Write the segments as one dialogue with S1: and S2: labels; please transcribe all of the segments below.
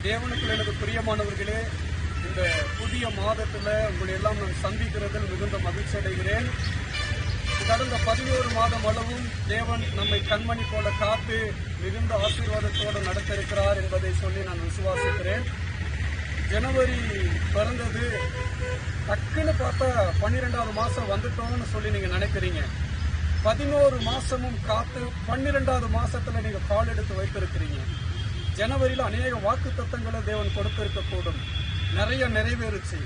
S1: தேவனுக்குள் எனக்கு பிரியமானவர்களே, இந்த புதிய மாதத்துல உங்களை எல்லாம் நான் சந்திக்கிறதில் மிகுந்த மகிழ்ச்சி அடைகிறேன். கடந்த 11 மாதம் அளவும் தேவன் நம்மை கண்மணி போல காத்து மிகுந்த ஆசீர்வாதத்தோடு நடத்த இருக்கிறார் என்பதை சொல்லி நான் விசுவாசிக்கிறேன். ஜனவரி பிறந்தது டக்குன்னு பார்த்தா 12வது மாசம் வந்துட்டோம்னு சொல்லி நீங்க நினைக்கிறீங்க. 11 மாசமும் காத்து 12வது மாசத்துல நீங்க கால் எடுத்து வைத்திருக்கிறீங்க. ஜனவரியில் அநேக வாக்கு தத்தங்களை தேவன் கொடுத்திருக்க கூடும், நிறைய நிறைவேறுச்சு,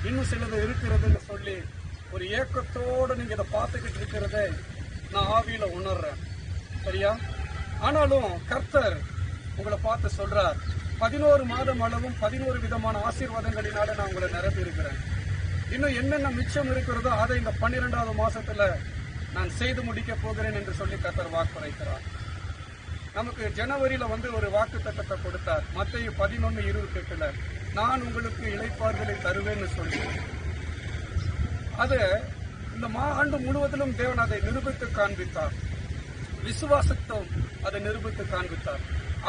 S1: இன்னும் சிலது இருக்கிறதுன்னு சொல்லி ஒரு ஏக்கத்தோடு நீங்க இதை பார்த்துக்கிட்டு இருக்கிறத நான் ஆவியில உணர்றேன். சரியா? ஆனாலும் கர்த்தர் உங்களை பார்த்து சொல்றார், 11 மாதம் அளவும் 11 விதமான ஆசீர்வாதங்களினால நான் உங்களை நிரப்பி இருக்கிறேன். இன்னும் என்னென்ன மிச்சம் இருக்கிறதோ அதை இந்த 12வது மாசத்துல நான் செய்து முடிக்க போகிறேன் என்று சொல்லி கர்த்தர் வாக்குரைக்கிறார். நமக்கு ஜனவரியில ஒரு வாக்கு தத்தத்தை கொடுத்தார். மத்தேயு 11:28 நான் உங்களுக்கு இளைப்பாறுதலை தருவேன்னு சொல்லி அது இந்த ஆண்டு முழுவதிலும் தேவன் அதை நிரூபித்து காண்பித்தார். விசுவாசத்தும் அதை நிரூபித்து காண்பித்தார்.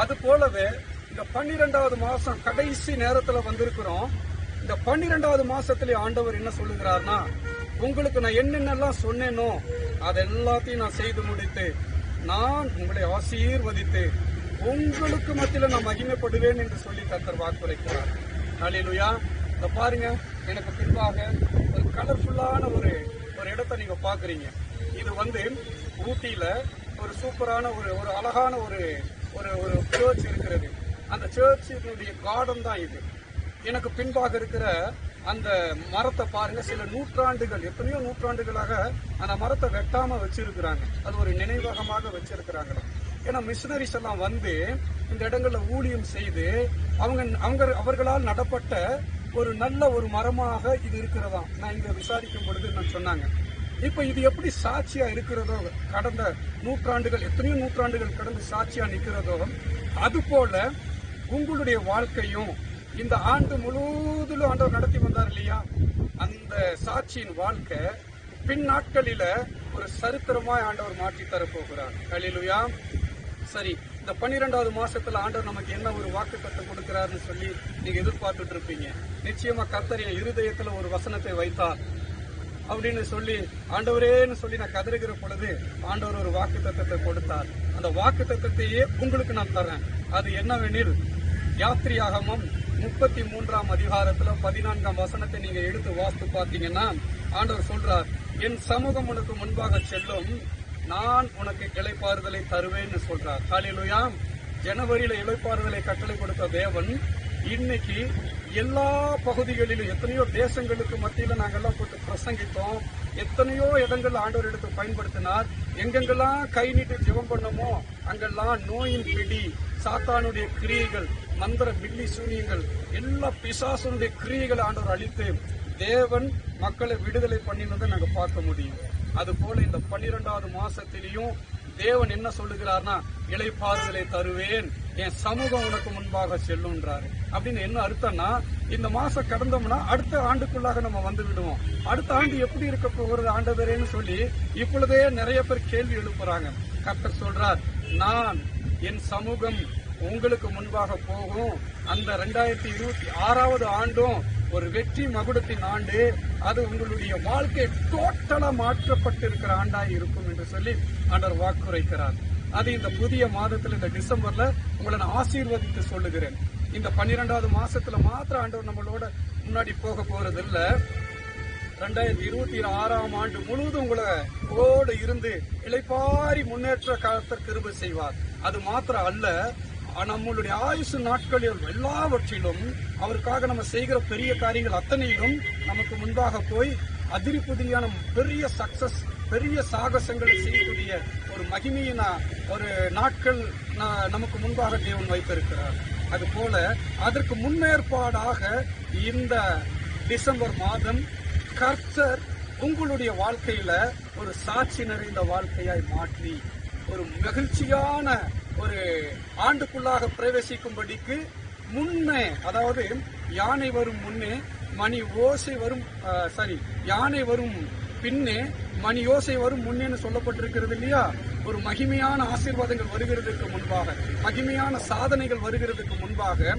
S1: அது போலவே இந்த 12வது மாசம் கடைசி நேரத்துல வந்திருக்கிறோம். இந்த 12வது மாசத்திலே ஆண்டவர் என்ன சொல்லுகிறார்னா, உங்களுக்கு நான் என்னென்னலாம் சொன்னேனோ அது எல்லாத்தையும் நான் செய்து முடித்து நான் உங்களை ஆசீர்வதித்து உங்களுக்கு மத்தியில நான் மகிமைப்படுவேன் என்று சொல்லி கர்த்தர் வாக்குரைக்கிறார். ஹல்லேலூயா. இத பாருங்க, எனக்கு பின்பாக ஒரு கலர்ஃபுல்லான ஒரு இடத்தை நீங்க பாக்குறீங்க. இது ஊட்டியில ஒரு சூப்பரான ஒரு அழகான ஒரு சர்ச் இருக்கிறது. அந்த சர்ச்சினுடைய கார்டன் தான் இது. எனக்கு பின்பாக இருக்கிற அந்த மரத்தை பாருங்க, சில நூற்றாண்டுகள், எத்தனையோ நூற்றாண்டுகளாக அந்த மரத்தை வெட்டாம வச்சிருக்கிறாங்க. அது ஒரு நினைவகமாக வச்சிருக்கிறாங்க. ஏன்னா மிஷனரிஸ் எல்லாம் இந்த இடங்கள்ல ஊழியம் செய்து அவர்களால் நடப்பட்ட ஒரு நல்ல ஒரு மரமாக இது இருக்கிறதா நான் இங்க விசாரிக்கும் பொழுது நான் சொன்னாங்க. இப்ப இது எப்படி சாட்சியா இருக்கிறதோ, கடந்த நூற்றாண்டுகள், எத்தனையோ நூற்றாண்டுகள் கடந்து சாட்சியா நிக்கிறதோ, அது போல உங்களுடைய வாழ்க்கையும் இந்த ஆண்டு முழுவதிலும் ஆண்டவர் நடத்தி வந்தார் இல்லையா, அந்த சாட்சியின் வாழ்க்கை பின் நாட்களில ஒரு சரித்திரமாய் ஆண்டவர் மாற்றி தரப்போகிறார். ஹல்லேலூயா. சரி, இந்த 12வது மாசத்துல ஆண்டவர் நமக்கு என்ன ஒரு வாக்கு தத்தம் கொடுக்கிறாருன்னு சொல்லி நீங்க எதிர்பார்த்துட்டு இருப்பீங்க. நிச்சயமா கர்த்தர் என் இருதயத்துல ஒரு வசனத்தை வைத்தார் அப்படின்னு சொல்லி ஆண்டவரேன்னு சொல்லி நான் கதறுகிற பொழுது ஆண்டவர் ஒரு வாக்கு தத்தத்தை கொடுத்தார். அந்த வாக்கு தத்தத்தையே உங்களுக்கு நான் தரேன். அது என்னவெனில், யாத்திரையாகமம் 33ஆம் அதிகாரத்துல 14ஆம் வசனத்தை நீங்க எடுத்து வாசித்து பார்த்தீங்கன்னா ஆண்டவர் சொல்றார், என் சமூகம் உனக்கு முன்பாக செல்லும், நான் உனக்கு இளைப்பாறுதலை தருவேன்னு சொல்றார். ஹல்லேலூயா. ஜனவரியில இளைப்பாறுதலை கட்டளை கொடுத்த தேவன் இன்னைக்கு எல்லா பகுதிகளிலும் எத்தனையோ தேசங்களுக்கு மத்தியில நாங்கெல்லாம் போட்டு பிரசங்கித்தோம். எத்தனையோ இடங்கள்ல ஆண்டவர் எடுத்து பயன்படுத்தினார். எங்கெங்கெல்லாம் கை நீட்டு ஜெபம் பண்ணமோ அங்கெல்லாம் நோயின் பிடி, சாத்தானுடைய கிரியைகள், மந்திர பில்லி சூனியங்கள், எல்லா பிசாசனுடைய கிரியைகளை ஆண்டவர் அழித்து தேவன் மக்களை விடுதலை பண்ணினதை நாங்க பார்க்க முடியும். அது போல இந்த 12வது மாசத்திலையும் தேவன் என்ன சொல்லுகிறார்னா, இளைப்பாறுதலை தருவேன், என் சமூகம் உனக்கு முன்பாக செல்லுன்றாரு. அப்படின்னு என்ன அர்த்தம்னா, இந்த மாசம் கடந்தோம்னா அடுத்த ஆண்டுக்குள்ளாக நம்ம வந்து விடுவோம். அடுத்த ஆண்டு எப்படி இருக்க போகிறது ஆண்டவரேன்னு சொல்லி இப்பொழுதே நிறைய பேர் கேள்வி எழுப்புறாங்க. கர்த்தர் சொல்றார், நான் என் சமூகம் உங்களுக்கு முன்பாக போகும். அந்த 2026வது ஆண்டும் ஒரு வெற்றி மகுடத்தின் ஆண்டு, அது உங்களுடைய வாழ்க்கை டோட்டலா மாற்றப்பட்டிருக்கிற ஆண்டாய் இருக்கும் என்று சொல்லி ஆண்டவர் வாக்குரைக்கிறார். அது இந்த புதிய மாதத்துல, இந்த டிசம்பர்ல உங்களை நான் ஆசீர்வதித்து சொல்லுகிறேன். இந்த 12வது மாசத்துல மாத்திரம் ஆண்டவர் நம்மளோட முன்னாடி போக போறது இல்ல, 2026ஆம் ஆண்டு முழுவதும் உங்களோடு இருந்து இளைப்பாரி முன்னேற்ற காலத்தில் கிருபை செய்வார். அது மாத்திரம் அல்ல, நம்மளுடைய ஆயுசு நாட்களில் எல்லாவற்றிலும் அவருக்காக நம்ம செய்கிற பெரிய காரியங்கள் அத்தனையிலும் நமக்கு முன்பாக போய் அதிரிப்புதியான பெரிய சக்சஸ், பெரிய சாகசங்களை செய்யக்கூடிய ஒரு மகிமையின ஒரு நாட்கள் நமக்கு முன்பாக தேவன் வைத்திருக்கிறார். அது போல அதற்கு முன்னேற்பாடாக இந்த டிசம்பர் மாதம் கர்த்தர் உங்களுடைய வாழ்க்கையில ஒரு சாட்சி நிறைந்த வாழ்க்கையாய் மாற்றி ஒரு மகிழ்ச்சியான ஒரு ஆண்டுக்குள்ளாக பிரவேசிக்கும்படிக்கு முன்னே, அதாவது யானை வரும் முன்னே மணி ஓசை வரும், யானை வரும் பின்னே மணி ஓசை வரும் முன்னேன்னு சொல்லப்பட்டிருக்கிறது இல்லையா. ஒரு மகிமையான ஆசீர்வாதங்கள் வருகிறதுக்கு முன்பாக, மகிமையான சாதனைகள் வருகிறதுக்கு முன்பாக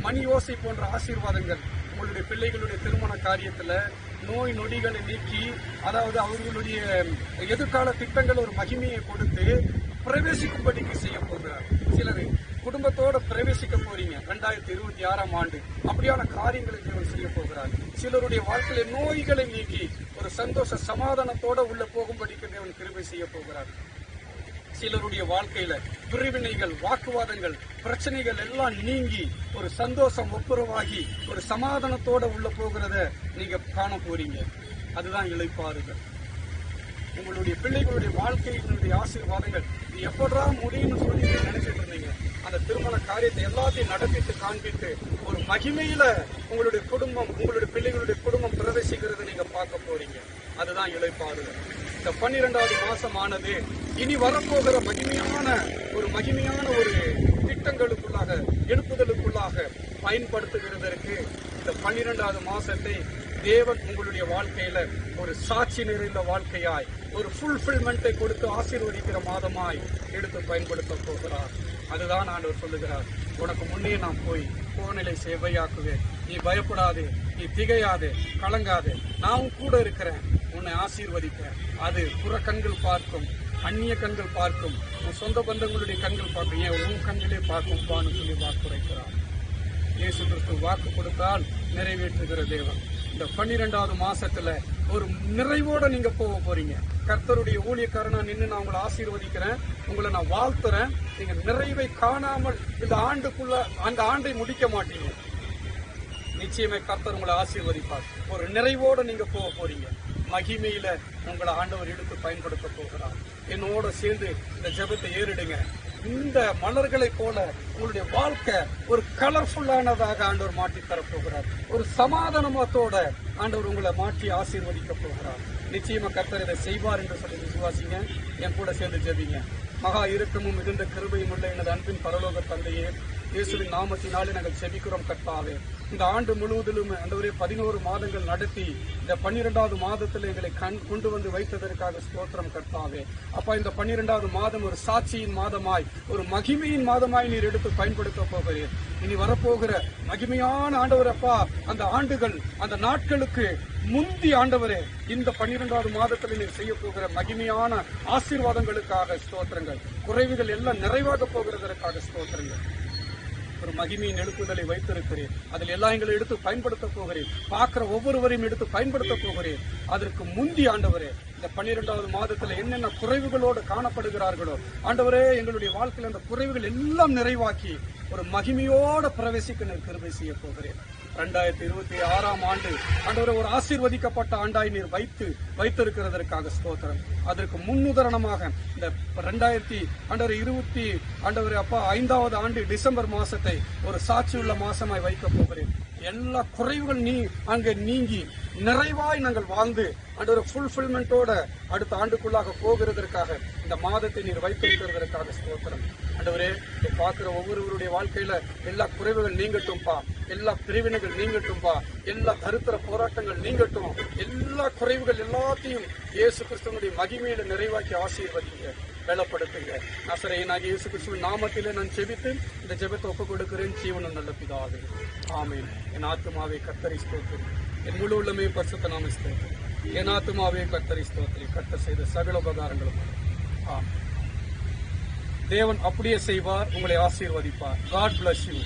S1: மணி ஓசை போன்ற ஆசீர்வாதங்கள் உங்களுடைய பிள்ளைகளுடைய திருமண காரியத்துல நோய் நொடிகளை நீக்கி, அதாவது அவர்களுடைய எதிர்கால திட்டங்கள் ஒரு மகிமையை கொடுத்து பிரவேசிக்கும்படிக்கு செய்ய போகிறார். சிலர் குடும்பத்தோட பிரவேசிக்க போறீங்க 2026ஆம் ஆண்டு, அப்படியான காரியங்களை தேவன் செய்ய போகிறார். சிலருடைய வாழ்க்கையில நோய்களை நீக்கி ஒரு சந்தோஷ சமாதானத்தோட உள்ள போகும்படிக்கு தேவன் கிருபை செய்ய போகிறார். சிலருடைய வாழ்க்கையில பிரிவினைகள், வாக்குவாதங்கள், பிரச்சனைகள் எல்லாம் நீங்கி ஒரு சந்தோஷம் ஒப்புரவாகி ஒரு சமாதானத்தோட உள்ள போகிறத நீங்க காண போறீங்க. அதுதான் இளைப்பாறுதல். உங்களுடைய பிள்ளைகளுடைய வாழ்க்கையினுடைய ஆசீர்வாதங்கள் இது எப்படா முடியும்னு சொல்லி நினைச்சிட்டு இருந்தீங்க. அந்த திருமண காரியத்தை எல்லாத்தையும் நடத்திட்டு காண்பித்து ஒரு மகிமையில உங்களுடைய குடும்பம், உங்களுடைய பிள்ளைகளுடைய குடும்பம் பிரவேசிக்கிறத நீங்க பார்க்க போறீங்க. அதுதான் இளைப்பாறுதல். இந்த 12வது மாசமானது இனி வரப்போகிற மகிமையான ஒரு திட்டங்களுக்குள்ளாக, எழுப்புதலுக்குள்ளாக பயன்படுத்துகிறதற்கு இந்த 12வது மாசத்தை தேவன் உங்களுடைய வாழ்க்கையில ஒரு சாட்சி நிறைந்த வாழ்க்கையாய், ஒரு ஃபுல்ஃபில்மெண்ட்டை கொடுத்து ஆசீர்வதிக்கிற மாதமாய் எடுத்து பயன்படுத்த போகிறார். அதுதான் ஆண்டவர் சொல்லுகிறார், உனக்கு முன்னே நான் போய் கோநிலை சேவையாக்குவேன், நீ பயப்படாதே, நீ திகையாதே, கலங்காதே, நான் கூட இருக்கிறேன், உன்னை ஆசீர்வதிப்பேன். அது புற கண்கள் பார்க்கும், அந்நிய கண்கள் பார்க்கும், உன் சொந்த பந்தங்களுடைய கண்கள் பார்க்கும், ஏன் உன் கண்களே பார்க்கும் பான்னு சொல்லி வாக்குரைக்கிறார். இயேசு கிறிஸ்து வாக்கு கொடுத்தால் நிறைவேற்றுகிற தேவன். இந்த 12வது மாசத்துல ஒரு நிறைவோட நீங்க போக போறீங்க. கர்த்தருடைய ஊழியக்காரனா நின்று நான் உங்களை ஆசீர்வதிக்கிறேன், உங்களை நான் வாழ்த்துறேன். நீங்க நிறைவை காணாமல் இந்த ஆண்டுக்குள்ள அந்த ஆண்டை முடிக்க மாட்டீங்க. நிச்சயமே கர்த்தர் உங்களை ஆசீர்வதிப்பார். ஒரு நிறைவோட நீங்க போக போறீங்க. மகிமையில உங்களை ஆண்டவர் எடுத்து பயன்படுத்த போகிறார். என்னோட சேர்ந்து இந்த ஜெபத்தை ஏறிடுங்க. இந்த மலர்களை போல உங்களுடைய வாழ்க்கை ஒரு கலர்ஃபுல்லானதாக ஆண்டவர் மாற்றி தரப்போகிறார். ஒரு சமாதானத்தோட ஆண்டவர் உங்களை மாற்றி ஆசீர்வதிக்க போகிறார். நிச்சயமா கர்த்தர் இதை செய்வார் என்று சொல்லி விசுவாசிங்க. என் கூட சேர்ந்து ஜெபிங்க. மகா இரக்கமும் மிகுந்த கிருபையும் உள்ள எனது அன்பின் பரலோக தந்தையே, இயேசுவின் நாமத்தினாலே நாங்கள் செபிக்கிறோம் கர்த்தாவே. இந்த ஆண்டு முழுவதிலும் ஆண்டவரே 11 மாதங்கள் நடத்தி இந்த 12வது மாதத்தில் எங்களை கொண்டு வந்து வைத்ததற்காக ஸ்தோத்திரம் கர்த்தாவே. அப்பா, இந்த 12வது மாதம் ஒரு சாட்சியின் மாதமாய், ஒரு மகிமையின் மாதமாய் நீர் எடுத்து பயன்படுத்த போகிறீர். இனி வரப்போகிற மகிமையான ஆண்டவர் அப்பா, அந்த ஆண்டுகள், அந்த நாட்களுக்கு முந்தி ஆண்டவரே, இந்த 12வது மாதத்தில் நீர் செய்ய போகிற மகிமையான ஆசீர்வாதங்களுக்காக ஸ்தோத்திரங்கள். குறைவுகள் எல்லாம் நிறைவாக போகிறதற்காக ஸ்தோத்திரங்கள். ஒரு மகிமையின் எழுப்புதலை வைத்திருக்கிறேன். அதில் எல்லாம் எங்களை எடுத்து பயன்படுத்த போகிறேன். பார்க்கிற ஒவ்வொருவரையும் எடுத்து பயன்படுத்த போகிறேன். அதற்கு முந்தி ஆண்டவரே, இந்த 12வது மாதத்துல என்னென்ன குறைவுகளோடு காணப்படுகிறார்களோ ஆண்டவரே, எங்களுடைய வாழ்க்கையில் அந்த குறைவுகள் எல்லாம் நிறைவாக்கி ஒரு மகிமையோட பிரவேசிக்க கிருபை செய்ய போகிறேன். 2026ஆம் ஆண்டு ஆண்டவரே ஒரு ஆசீர்வதிக்கப்பட்ட ஆண்டாய் நீர் வைத்திருக்கிறதற்காக ஸ்தோத்திரம். அதற்கு முன்னுதாரணமாக இந்த 2020 5வது ஆண்டு டிசம்பர் மாசத்தை ஒரு சாட்சியுள்ள மாசமாய் வைக்க போகிறேன். எல்லா குறைவுகள் அங்கே நீங்கி நிறைவாய் நாங்கள் வாழ்ந்து ஆண்டவர் ஃபுல்ஃபில்மெண்டோட அடுத்த ஆண்டுக்குள்ளாக போகிறதற்காக இந்த மாதத்தை நீர் வைத்திருக்கிறதற்காக ஸ்தோத்திரம். ஆண்டவரே, பார்க்கிற ஒவ்வொருவருடைய வாழ்க்கையில எல்லா குறைவுகள் நீங்கட்டும்பா, எல்லா பிரிவினைகள் நீங்கட்டும்பா, எல்லா கருத்தர போராட்டங்கள் நீங்கட்டும், எல்லா குறைவுகள் எல்லாத்தையும் இயேசு கிறிஸ்துவனுடைய மகிமையில நிறைவாக்கி ஆசீர்வதிங்க, பலப்படுத்துங்க. நசரேயனாகிய இயேசு கிறிஸ்துவின் நாமத்திலே நான் ஜெபித்து இந்த ஜெபத்தை ஒப்புக் கொடுக்கிறேன். ஜீவனும் நல்ல பிதாவே, ஆமென். என் ஆத்துமாவே கர்த்தரை ஸ்தோத்திரி, என் முழு உள்ளமே பரிசுத்த நாம ஸ்தோத்திரி. என் ஆத்துமாவே கர்த்தரை ஸ்தோத்திரி, கர்த்தர் செய்த சகல உபகாரங்களும். ஆமென். தேவன் அப்படியே செய்வார், உங்களை ஆசீர்வதிப்பார். God bless you.